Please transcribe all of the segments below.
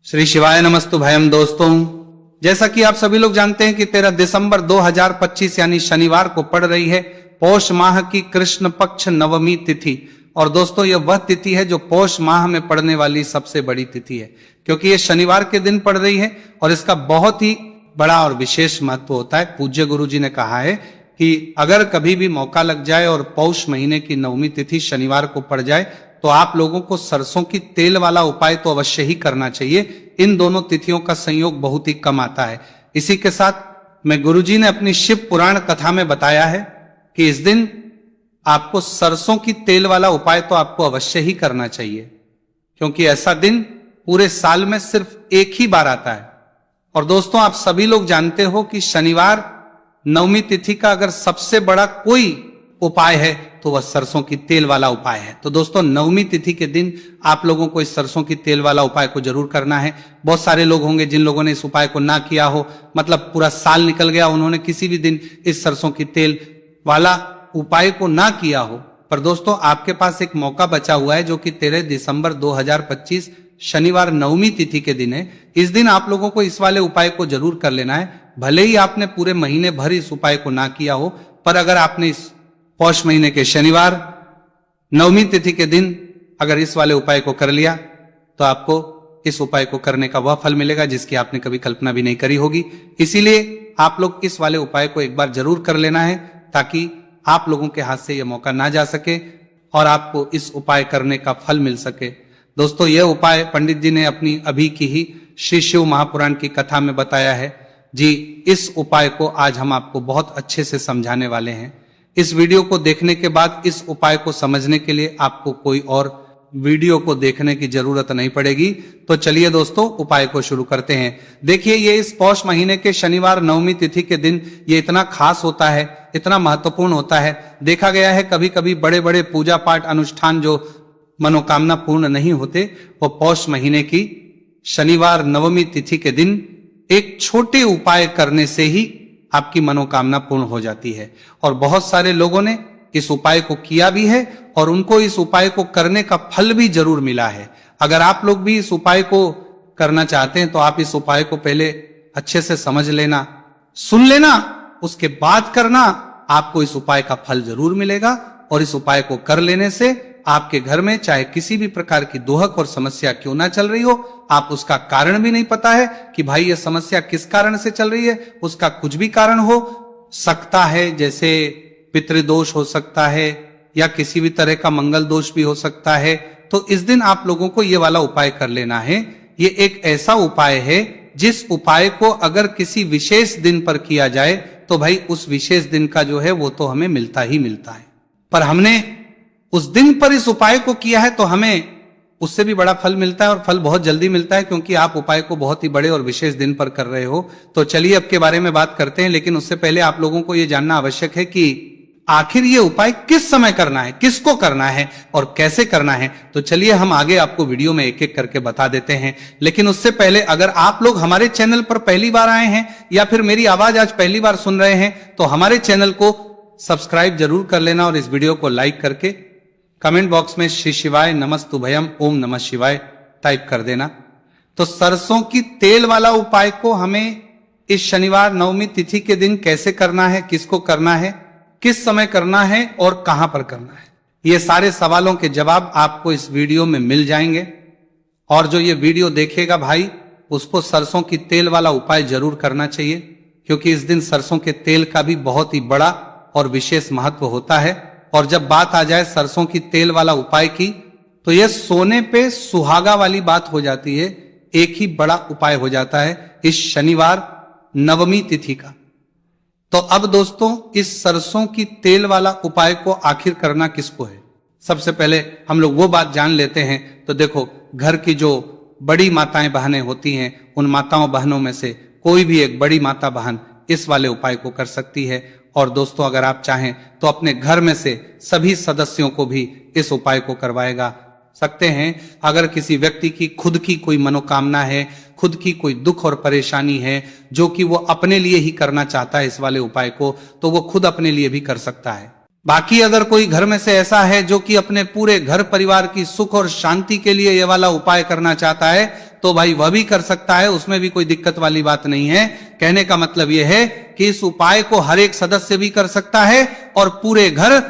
श्री शिवाय नमस्तु भयम। दोस्तों, जैसा कि आप सभी लोग जानते हैं कि 13 दिसंबर 2025 यानी शनिवार को पड़ रही है पौष माह की कृष्ण पक्ष नवमी तिथि। और दोस्तों, यह वह तिथि है जो पौष माह में पड़ने वाली सबसे बड़ी तिथि है, क्योंकि यह शनिवार के दिन पड़ रही है और इसका बहुत ही बड़ा और विशेष महत्व होता है। पूज्य गुरु जी ने कहा है कि अगर कभी भी मौका लग जाए और पौष महीने की नवमी तिथि शनिवार को पड़ जाए तो आप लोगों को सरसों की तेल वाला उपाय तो अवश्य ही करना चाहिए। इन दोनों तिथियों का संयोग बहुत ही कम आता है। इसी के साथ में गुरुजी ने अपनी शिव पुराण कथा में बताया है कि इस दिन आपको सरसों की तेल वाला उपाय तो आपको अवश्य ही करना चाहिए, क्योंकि ऐसा दिन पूरे साल में सिर्फ एक ही बार आता है। और दोस्तों, आप सभी लोग जानते हो कि शनिवार नवमी तिथि का अगर सबसे बड़ा कोई उपाय है तो वह सरसों की तेल वाला उपाय है। तो दोस्तों, नवमी तिथि के दिन आप लोगों को इस सरसों की तेल वाला उपाय को जरूर करना है। बहुत सारे लोग होंगे जिन लोगों ने इस उपाय को ना किया हो, मतलब पूरा साल निकल गया, उन्होंने किसी भी दिन इस सरसों की तेल वाला उपाय को ना किया हो। पर दोस्तों, आपके पास एक मौका बचा हुआ है जो कि 13 दिसंबर 2025 शनिवार नवमी तिथि के दिन है। इस दिन आप लोगों को इस वाले उपाय को जरूर कर लेना है। भले ही आपने पूरे महीने भर इस उपाय को ना किया हो, पर अगर आपने इस पौष महीने के शनिवार नवमी तिथि के दिन अगर इस वाले उपाय को कर लिया तो आपको इस उपाय को करने का वह फल मिलेगा जिसकी आपने कभी कल्पना भी नहीं करी होगी। इसीलिए आप लोग इस वाले उपाय को एक बार जरूर कर लेना है, ताकि आप लोगों के हाथ से यह मौका ना जा सके और आपको इस उपाय करने का फल मिल सके। दोस्तों, यह उपाय पंडित जी ने अपनी अभी की ही श्री शिव महापुराण की कथा में बताया है जी। इस उपाय को आज हम आपको बहुत अच्छे से समझाने वाले हैं। इस वीडियो को देखने के बाद इस उपाय को समझने के लिए आपको कोई और वीडियो को देखने की जरूरत नहीं पड़ेगी। तो चलिए दोस्तों, उपाय को शुरू करते हैं। देखिए, ये इस पौष महीने के शनिवार नवमी तिथि के दिन ये इतना खास होता है, इतना महत्वपूर्ण होता है। देखा गया है कभी कभी बड़े बड़े पूजा पाठ अनुष्ठान जो मनोकामना पूर्ण नहीं होते, वो पौष महीने की शनिवार नवमी तिथि के दिन एक छोटे उपाय करने से ही आपकी मनोकामना पूर्ण हो जाती है। और बहुत सारे लोगों ने इस उपाय को किया भी है और उनको इस उपाय को करने का फल भी जरूर मिला है। अगर आप लोग भी इस उपाय को करना चाहते हैं तो आप इस उपाय को पहले अच्छे से समझ लेना, सुन लेना, उसके बाद करना। आपको इस उपाय का फल जरूर मिलेगा और इस उपाय को कर लेने से आपके घर में चाहे किसी भी प्रकार की दुहक और समस्या क्यों ना चल रही हो, आप उसका कारण भी नहीं पता है कि भाई ये समस्या किस कारण से चल रही है, उसका कुछ भी कारण हो सकता है, जैसे पितृदोष हो सकता है या किसी भी तरह का मंगल दोष भी हो सकता है। तो इस दिन आप लोगों को ये वाला उपाय कर लेना है। ये एक ऐसा उपाय है जिस उपाय को अगर किसी विशेष दिन पर किया जाए तो भाई उस विशेष दिन का जो है वो तो हमें मिलता ही मिलता है। पर हमने उस दिन पर इस उपाय को किया है तो हमें उससे भी बड़ा फल मिलता है और फल बहुत जल्दी मिलता है, क्योंकि आप उपाय को बहुत ही बड़े और विशेष दिन पर कर रहे हो। तो चलिए अब के बारे में बात करते हैं, लेकिन उससे पहले आप लोगों को यह जानना आवश्यक है कि आखिर ये उपाय किस समय करना है, किसको करना है और कैसे करना है। तो चलिए हम आगे आपको वीडियो में एक एक करके बता देते हैं। लेकिन उससे पहले अगर आप लोग हमारे चैनल पर पहली बार आए हैं या फिर मेरी आवाज आज पहली बार सुन रहे हैं तो हमारे चैनल को सब्सक्राइब जरूर कर लेना और इस वीडियो को लाइक करके कमेंट बॉक्स में श्री शिवाय नमस्तु भयम ओम नमः शिवाय टाइप कर देना। तो सरसों की तेल वाला उपाय को हमें इस शनिवार नवमी तिथि के दिन कैसे करना है, किसको करना है, किस समय करना है और कहां पर करना है, ये सारे सवालों के जवाब आपको इस वीडियो में मिल जाएंगे। और जो ये वीडियो देखेगा भाई, उसको सरसों की तेल वाला उपाय जरूर करना चाहिए, क्योंकि इस दिन सरसों के तेल का भी बहुत ही बड़ा और विशेष महत्व होता है। और जब बात आ जाए सरसों की तेल वाला उपाय की, तो यह सोने पे सुहागा वाली बात हो जाती है। एक ही बड़ा उपाय हो जाता है इस शनिवार नवमी तिथि का। तो अब दोस्तों, इस सरसों की तेल वाला उपाय को आखिर करना किसको है, सबसे पहले हम लोग वो बात जान लेते हैं। तो देखो, घर की जो बड़ी माताएं बहनें होती हैं, उन माताओं बहनों में से कोई भी एक बड़ी माता बहन इस वाले उपाय को कर सकती है। और दोस्तों, अगर आप चाहें तो अपने घर में से सभी सदस्यों को भी इस उपाय को करवाएगा सकते हैं। अगर किसी व्यक्ति की खुद की कोई मनोकामना है, खुद की कोई दुख और परेशानी है जो कि वो अपने लिए ही करना चाहता है इस वाले उपाय को, तो वो खुद अपने लिए भी कर सकता है। बाकी अगर कोई घर में से ऐसा है जो कि अपने पूरे घर परिवार की सुख और शांति के लिए ये वाला उपाय करना चाहता है, तो भाई वह भी कर सकता है, उसमें भी कोई दिक्कत वाली बात नहीं है। कहने का मतलब यह है कि इस उपाय को हर एक सदस्य भी कर सकता है और पूरे घर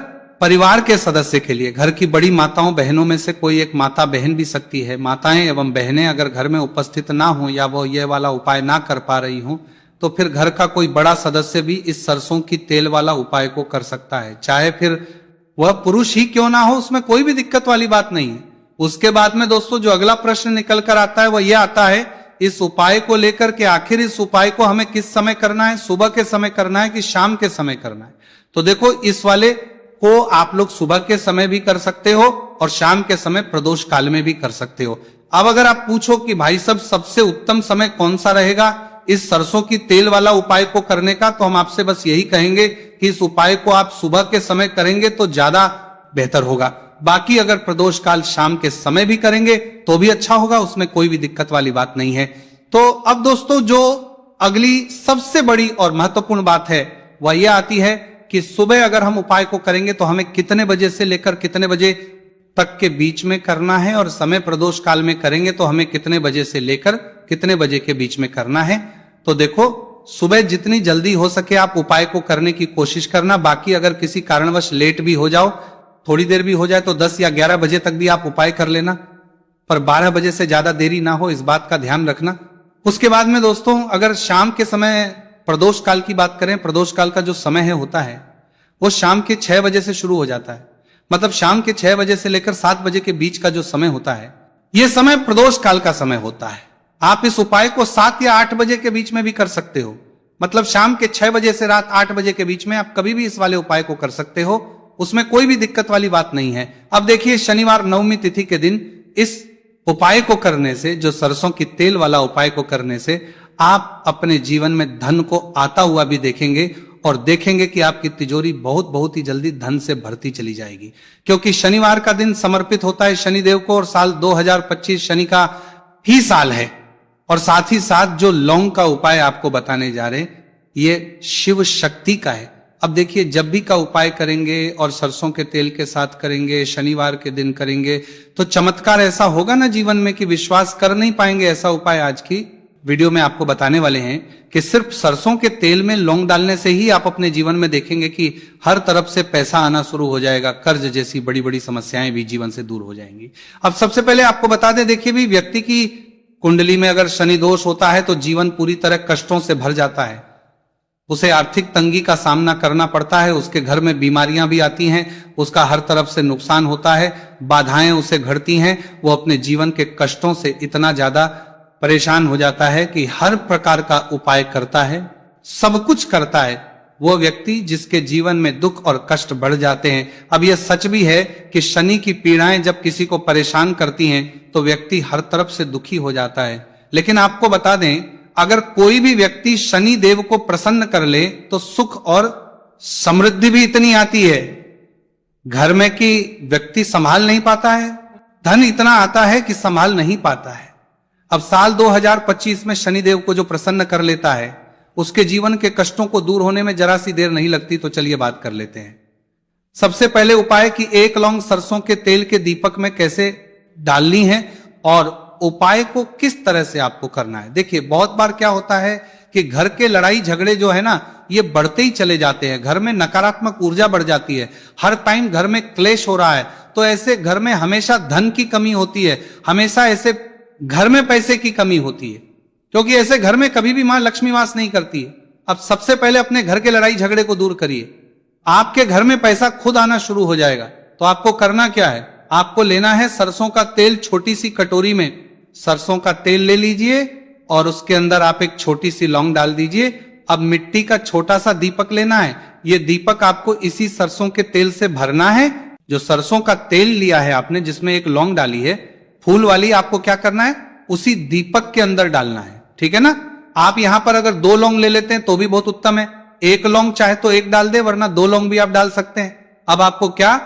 परिवार के सदस्य के लिए, घर की बड़ी माताओं बहनों में से कोई एक माता बहन भी सकती है। माताएं एवं बहनें अगर घर में उपस्थित ना हो या वो ये वाला उपाय ना कर पा रही हो, तो फिर घर का कोई बड़ा सदस्य भी इस सरसों की तेल वाला उपाय को कर सकता है, चाहे फिर वह पुरुष ही क्यों ना हो, उसमें कोई भी दिक्कत वाली बात नहीं है। उसके बाद में दोस्तों जो अगला प्रश्न निकल कर आता है वह यह आता है इस उपाय को लेकर के, आखिर इस उपाय को हमें किस समय करना है, सुबह के समय करना है कि शाम के समय करना है। तो देखो, इस वाले को आप लोग सुबह के समय भी कर सकते हो और शाम के समय प्रदोष काल में भी कर सकते हो। अब अगर आप पूछो कि भाई साहब सबसे उत्तम समय कौन सा रहेगा इस सरसों की तेल वाला उपाय को करने का, तो हम आपसे बस यही कहेंगे कि इस उपाय को आप सुबह के समय करेंगे तो ज्यादा बेहतर होगा। बाकी अगर प्रदोष काल शाम के समय भी करेंगे तो भी अच्छा होगा, उसमें कोई भी दिक्कत वाली बात नहीं है। तो अब दोस्तों जो अगली सबसे बड़ी और महत्वपूर्ण बात है वह यह आती है कि सुबह अगर हम उपाय को करेंगे तो हमें कितने बजे से लेकर कितने बजे तक के बीच में करना है, और समय प्रदोष काल में करेंगे तो हमें कितने बजे से लेकर कितने बजे के बीच में करना है। तो देखो, सुबह जितनी जल्दी हो सके आप उपाय को करने की कोशिश करना। बाकी अगर किसी कारणवश लेट भी हो जाओ, थोड़ी देर भी हो जाए, तो 10 या 11 बजे तक भी आप उपाय कर लेना, पर 12 बजे से ज्यादा देरी ना हो, इस बात का ध्यान रखना। उसके बाद में दोस्तों अगर शाम के समय प्रदोष काल की बात करें, प्रदोष काल का जो समय है होता है वो शाम के 6 बजे से शुरू हो जाता है। मतलब शाम के 6 बजे से लेकर 7 बजे के बीच का जो समय होता है, यह समय प्रदोष काल का समय होता है। आप इस उपाय को 7 या 8 बजे के बीच में भी कर सकते हो। मतलब शाम के 6 बजे से रात 8 बजे के बीच में आप कभी भी इस वाले उपाय को कर सकते हो, उसमें कोई भी दिक्कत वाली बात नहीं है। अब देखिए, शनिवार नवमी तिथि के दिन इस उपाय को करने से, जो सरसों की तेल वाला उपाय को करने से, आप अपने जीवन में धन को आता हुआ भी देखेंगे और देखेंगे कि आपकी तिजोरी बहुत ही जल्दी धन से भरती चली जाएगी। क्योंकि शनिवार का दिन समर्पित होता है शनिदेव को और साल 2025 शनि का ही साल है। और साथ ही साथ जो लौंग का उपाय आपको बताने जा रहे हैं ये शिव शक्ति का है। अब देखिए, जब भी का उपाय करेंगे और सरसों के तेल के साथ करेंगे, शनिवार के दिन करेंगे, तो चमत्कार ऐसा होगा ना जीवन में कि विश्वास कर नहीं पाएंगे। ऐसा उपाय आज की वीडियो में आपको बताने वाले हैं कि सिर्फ सरसों के तेल में लौंग डालने से ही आप अपने जीवन में देखेंगे कि हर तरफ से पैसा आना शुरू हो जाएगा, कर्ज जैसी बड़ी बड़ी समस्याएं भी जीवन से दूर हो जाएंगी। अब सबसे पहले आपको बता दें, देखिए भी, व्यक्ति की कुंडली में अगर शनि दोष होता है तो जीवन पूरी तरह कष्टों से भर जाता है, उसे आर्थिक तंगी का सामना करना पड़ता है, उसके घर में बीमारियां भी आती हैं, उसका हर तरफ से नुकसान होता है, बाधाएं उसे घड़ती हैं, वो अपने जीवन के कष्टों से इतना ज्यादा परेशान हो जाता है कि हर प्रकार का उपाय करता है, सब कुछ करता है वो व्यक्ति जिसके जीवन में दुख और कष्ट बढ़ जाते हैं। अब यह सच भी है कि शनि की पीड़ाएं जब किसी को परेशान करती हैं तो व्यक्ति हर तरफ से दुखी हो जाता है। लेकिन आपको बता दें, अगर कोई भी व्यक्ति शनि देव को प्रसन्न कर ले तो सुख और समृद्धि भी इतनी आती है घर में कि व्यक्ति संभाल नहीं पाता है, धन इतना आता है कि संभाल नहीं पाता है। अब साल 2025 में शनिदेव को जो प्रसन्न कर लेता है उसके जीवन के कष्टों को दूर होने में जरा सी देर नहीं लगती। तो चलिए बात कर लेते हैं। सबसे पहले उपाय कि 1 लौंग सरसों के तेल के दीपक में कैसे डालनी है और उपाय को किस तरह से आपको करना है। देखिए, बहुत बार क्या होता है कि घर के लड़ाई झगड़े जो है ना, ये बढ़ते ही चले जाते हैं, घर में नकारात्मक ऊर्जा बढ़ जाती है, हर टाइम घर में क्लेश हो रहा है, तो ऐसे घर में हमेशा धन की कमी होती है, हमेशा ऐसे घर में पैसे की कमी होती है, क्योंकि ऐसे घर में कभी भी मां लक्ष्मी वास नहीं करती है। अब सबसे पहले अपने घर के लड़ाई झगड़े को दूर करिए, आपके घर में पैसा खुद आना शुरू हो जाएगा। तो आपको करना क्या है, आपको लेना है सरसों का तेल, छोटी सी कटोरी में सरसों का तेल ले लीजिए और उसके अंदर आप एक छोटी सी लौंग डाल दीजिए। अब मिट्टी का छोटा सा दीपक लेना है, ये दीपक आपको इसी सरसों के तेल से भरना है। जो सरसों का तेल लिया है आपने, जिसमें एक लौंग डाली है फूल वाली, आपको क्या करना है, उसी दीपक के अंदर डालना है, ठीक है ना। आप यहां पर अगर 2 लौंग ले लेते हैं तो भी बहुत उत्तम है, 1 लौंग चाहे तो 1 डाल दे, वरना 2 लौंग भी आप डाल सकते हैं। अब आपको क्या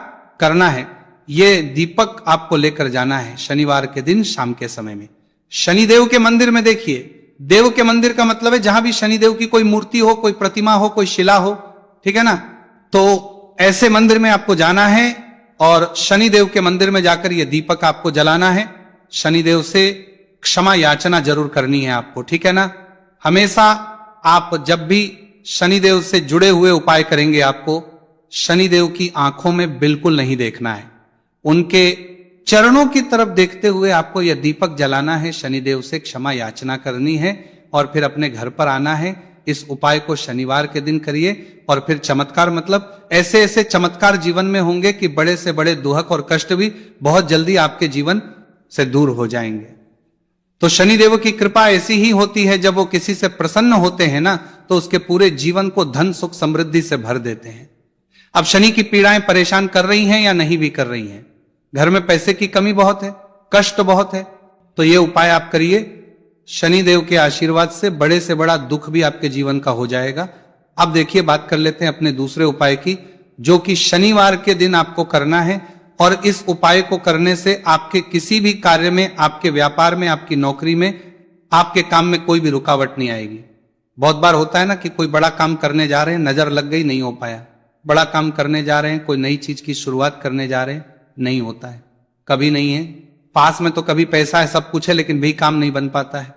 करना है, ये दीपक आपको लेकर जाना है शनिवार के दिन शाम के समय में शनिदेव के मंदिर में। देखिए, देव के मंदिर का मतलब है जहां भी शनिदेव की कोई मूर्ति हो, कोई प्रतिमा हो, कोई शिला हो, ठीक है ना। तो ऐसे मंदिर में आपको जाना है और शनिदेव के मंदिर में जाकर यह दीपक आपको जलाना है। शनिदेव से क्षमा याचना जरूर करनी है आपको, ठीक है ना। हमेशा आप जब भी शनिदेव से जुड़े हुए उपाय करेंगे, आपको शनिदेव की आंखों में बिल्कुल नहीं देखना है, उनके चरणों की तरफ देखते हुए आपको यह दीपक जलाना है, शनिदेव से क्षमा याचना करनी है और फिर अपने घर पर आना है। इस उपाय को शनिवार के दिन करिए और फिर चमत्कार, मतलब ऐसे ऐसे चमत्कार जीवन में होंगे कि बड़े से बड़े दुहक और कष्ट भी बहुत जल्दी आपके जीवन से दूर हो जाएंगे। तो शनिदेव की कृपा ऐसी ही होती है, जब वो किसी से प्रसन्न होते हैं ना, तो उसके पूरे जीवन को धन सुख समृद्धि से भर देते हैं। अब शनि की पीड़ाएं परेशान कर रही हैं या नहीं भी कर रही हैं, घर में पैसे की कमी बहुत है, कष्ट बहुत है, तो ये उपाय आप करिए। शनिदेव के आशीर्वाद से बड़े से बड़ा दुख भी आपके जीवन का हो जाएगा। अब देखिए, बात कर लेते हैं अपने दूसरे उपाय की, जो कि शनिवार के दिन आपको करना है। और इस उपाय को करने से आपके किसी भी कार्य में, आपके व्यापार में, आपकी नौकरी में, आपके काम में कोई भी रुकावट नहीं आएगी। बहुत बार होता है ना कि कोई बड़ा काम करने जा रहे हैं, नजर लग गई, नहीं हो पाया। बड़ा काम करने जा रहे हैं, कोई नई चीज की शुरुआत करने जा रहे हैं, नहीं होता है, कभी नहीं है। पास में तो कभी पैसा है, सब कुछ है, लेकिन भी काम नहीं बन पाता है,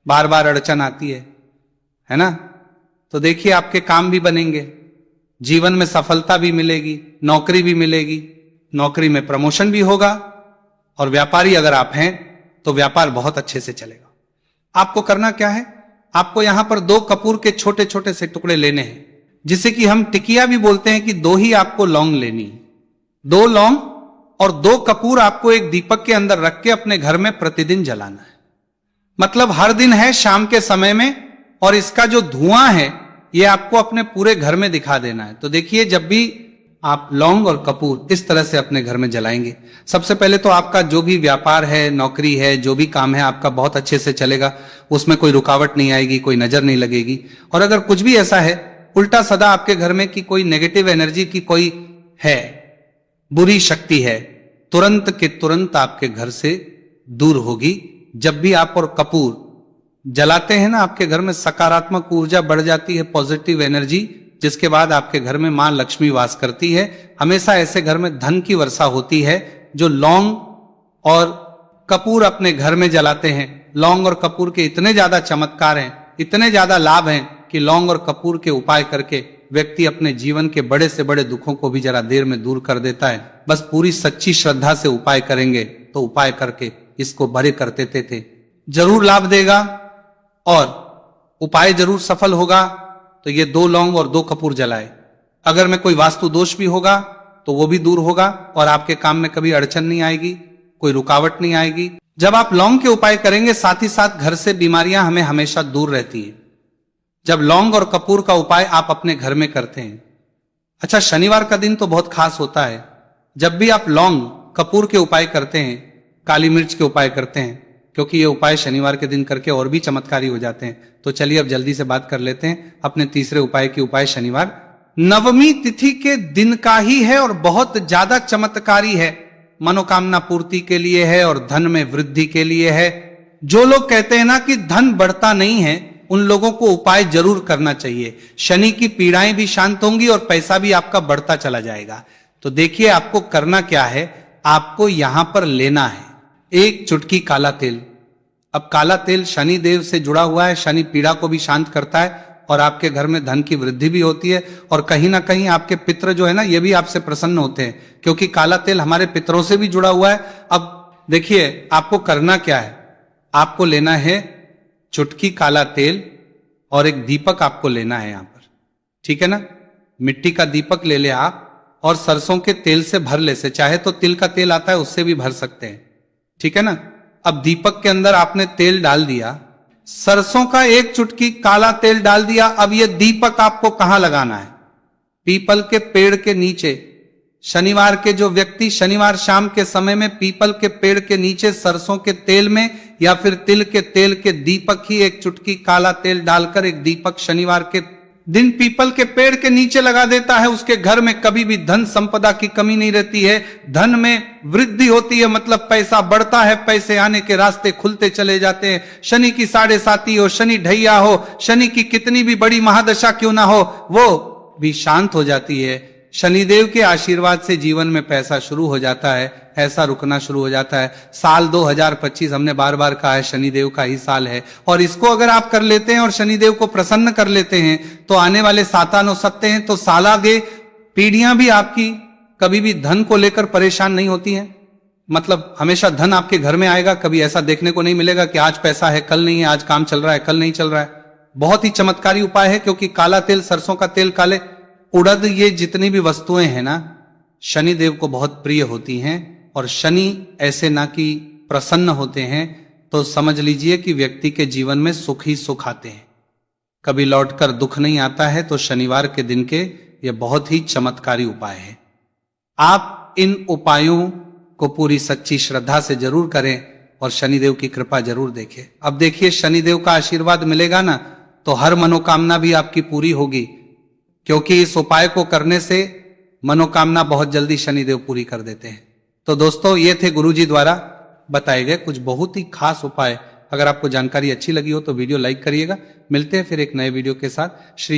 बार बार अड़चन आती है ना। तो देखिए, आपके काम भी बनेंगे, जीवन में सफलता भी मिलेगी, नौकरी भी मिलेगी, नौकरी में प्रमोशन भी होगा, और व्यापारी अगर आप हैं तो व्यापार बहुत अच्छे से चलेगा। आपको करना क्या है, आपको यहां पर 2 कपूर के छोटे छोटे से टुकड़े लेने हैं, जिसे कि हम टिकिया भी बोलते हैं, कि 2 ही आपको लौंग लेनी है। 2 लौंग और 2 कपूर आपको एक दीपक के अंदर रख के अपने घर में प्रतिदिन जलाना है। मतलब हर दिन है शाम के समय में, और इसका जो धुआं है ये आपको अपने पूरे घर में दिखा देना है। तो देखिए, जब भी आप लौंग और कपूर इस तरह से अपने घर में जलाएंगे, सबसे पहले तो आपका जो भी व्यापार है, नौकरी है, जो भी काम है आपका बहुत अच्छे से चलेगा, उसमें कोई रुकावट नहीं आएगी, कोई नजर नहीं लगेगी। और अगर कुछ भी ऐसा है उल्टा सदा आपके घर में कि कोई नेगेटिव एनर्जी की कोई है, बुरी शक्ति है, तुरंत के तुरंत आपके घर से दूर होगी। जब भी आप और कपूर जलाते हैं ना, आपके घर में सकारात्मक ऊर्जा बढ़ जाती है, पॉजिटिव एनर्जी, जिसके बाद आपके घर में मां लक्ष्मी वास करती है। हमेशा ऐसे घर में धन की वर्षा होती है। जो लौंग और कपूर अपने घर में जलाते हैं, लौंग और कपूर के इतने ज्यादा चमत्कार हैं, इतने ज्यादा लाभ हैं कि लौंग और कपूर के उपाय करके व्यक्ति अपने जीवन के बड़े से बड़े दुखों को भी जरा देर में दूर कर देता है। बस पूरी सच्ची श्रद्धा से उपाय करेंगे तो उपाय करके इसको बड़े कर देते थे, जरूर लाभ देगा और उपाय जरूर सफल होगा। तो ये 2 लौंग और 2 कपूर जलाए। अगर में कोई वास्तु दोष भी होगा तो वो भी दूर होगा और आपके काम में कभी अड़चन नहीं आएगी, कोई रुकावट नहीं आएगी। जब आप लौंग के उपाय करेंगे, साथ ही साथ घर से बीमारियां हमें हमेशा दूर रहती है, जब लौंग और कपूर का उपाय आप अपने घर में करते हैं। अच्छा, शनिवार का दिन तो बहुत खास होता है। जब भी आप लौंग कपूर के उपाय करते हैं, काली मिर्च के उपाय करते हैं, क्योंकि ये उपाय शनिवार के दिन करके और भी चमत्कारी हो जाते हैं। तो चलिए अब जल्दी से बात कर लेते हैं अपने तीसरे उपाय की। उपाय शनिवार नवमी तिथि के दिन का ही है और बहुत ज्यादा चमत्कारी है, मनोकामना पूर्ति के लिए है और धन में वृद्धि के लिए है। जो लोग कहते हैं ना कि धन बढ़ता नहीं है, उन लोगों को उपाय जरूर करना चाहिए। शनि की पीड़ाएं भी शांत होंगी और पैसा भी आपका बढ़ता चला जाएगा। तो देखिए, आपको करना क्या है, आपको यहां पर लेना है 1 चुटकी काला तेल। अब काला तेल शनि देव से जुड़ा हुआ है, शनि पीड़ा को भी शांत करता है और आपके घर में धन की वृद्धि भी होती है। और कहीं ना कहीं आपके पितृ जो है ना, ये भी आपसे प्रसन्न होते हैं, क्योंकि काला तेल हमारे पितरों से भी जुड़ा हुआ है। अब देखिए, आपको करना क्या है, आपको लेना है चुटकी काला तेल और एक दीपक आपको लेना है यहां पर, ठीक है ना। मिट्टी का दीपक ले ले आप और सरसों के तेल से भर ले, से चाहे तो तिल का तेल आता है उससे भी भर सकते हैं, ठीक है ना। अब दीपक के अंदर आपने तेल डाल दिया, सरसों का 1 चुटकी काला तेल डाल दिया। अब ये दीपक आपको कहां लगाना है, पीपल के पेड़ के नीचे। शनिवार के जो व्यक्ति शनिवार शाम के समय में पीपल के पेड़ के नीचे सरसों के तेल में या फिर तिल के तेल के दीपक ही 1 चुटकी काला तेल डालकर एक दीपक शनिवार के दिन पीपल के पेड़ के नीचे लगा देता है, उसके घर में कभी भी धन संपदा की कमी नहीं रहती है, धन में वृद्धि होती है, मतलब पैसा बढ़ता है, पैसे आने के रास्ते खुलते चले जाते हैं। शनि की 7.5 हो, शनि ढैया हो, शनि की कितनी भी बड़ी महादशा क्यों ना हो, वो भी शांत हो जाती है। शनिदेव के आशीर्वाद से जीवन में पैसा शुरू हो जाता है, ऐसा रुकना शुरू हो जाता है। साल 2025 हमने बार बार कहा है शनिदेव का ही साल है, और इसको अगर आप कर लेते हैं और शनिदेव को प्रसन्न कर लेते हैं तो आने वाले सातान सकते हैं, तो साल आगे पीढ़ियां भी आपकी कभी भी धन को लेकर परेशान नहीं होती हैं। मतलब हमेशा धन आपके घर में आएगा, कभी ऐसा देखने को नहीं मिलेगा कि आज पैसा है कल नहीं है, आज काम चल रहा है कल नहीं चल रहा है। बहुत ही चमत्कारी उपाय है, क्योंकि काला तेल, सरसों का तेल, काले उड़द, ये जितनी भी वस्तुएं हैं ना, शनिदेव को बहुत प्रिय होती हैं। और शनि ऐसे ना कि प्रसन्न होते हैं तो समझ लीजिए कि व्यक्ति के जीवन में सुख ही सुख आते हैं, कभी लौटकर दुख नहीं आता है। तो शनिवार के दिन के ये बहुत ही चमत्कारी उपाय है। आप इन उपायों को पूरी सच्ची श्रद्धा से जरूर करें और शनिदेव की कृपा जरूर देखें। अब देखिए, शनिदेव का आशीर्वाद मिलेगा ना तो हर मनोकामना भी आपकी पूरी होगी, क्योंकि इस उपाय को करने से मनोकामना बहुत जल्दी शनिदेव पूरी कर देते हैं। तो दोस्तों, ये थे गुरुजी द्वारा बताए गए कुछ बहुत ही खास उपाय। अगर आपको जानकारी अच्छी लगी हो तो वीडियो लाइक करिएगा। मिलते हैं फिर एक नए वीडियो के साथ। श्री